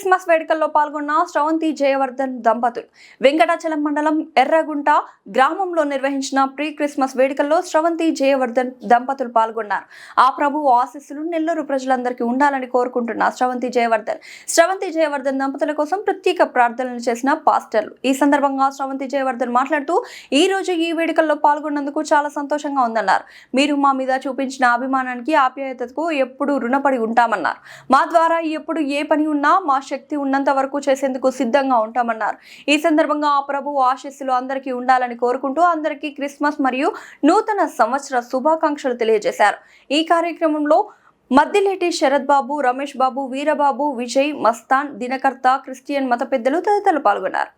Christmas వేడుకల్లో పాల్గొన్న శ్రవంతి జయవర్ధన్ దంపతులు వెంకటాచలం మండలం ఎర్రగుంట గ్రామంలో నిర్వహించిన ప్రీ క్రిస్మస్ వేడుకల్లో శ్రవంతి జయవర్ధన్ దంపతులు పాల్గొన్నారు. ఆ ప్రభువు ఆశీస్సులు నెల్లూరు ప్రజలందరికీ ఉండాలని కోరుకుంటున్న శ్రవంతి జయవర్ధన్ దంపతుల కోసం ప్రత్యేక ప్రార్థనలు చేసిన పాస్టర్లు. ఈ సందర్భంగా శ్రవంతి జయవర్ధన్ మాట్లాడుతూ ఈ రోజు ఈ వేడుకల్లో పాల్గొన్నందుకు చాలా సంతోషంగా ఉందన్నారు. మీరు మా మీద చూపించిన అభిమానానికి ఆప్యాయతకు ఎప్పుడూ రుణపడి ఉంటామన్నారు. మా ద్వారా ఎప్పుడు ఏ పని ఉన్నా మా శక్తి ఉన్నంత వరకు చేసేందుకు సిద్ధంగా ఉంటామన్నారు. ఈ సందర్భంగా ఆ ప్రభువు ఆశీస్సులు అందరికీ ఉండాలని కోరుకుంటూ అందరికీ క్రిస్మస్ మరియు నూతన సంవత్సర శుభాకాంక్షలు తెలియజేశారు. ఈ కార్యక్రమంలో మద్దిలేటి శరత్ బాబు, రమేష్ బాబు, వీరబాబు, విజయ్, మస్తాన్, దినకర్త, క్రిస్టియన్ మత పెద్దలు తదితరులు పాల్గొన్నారు.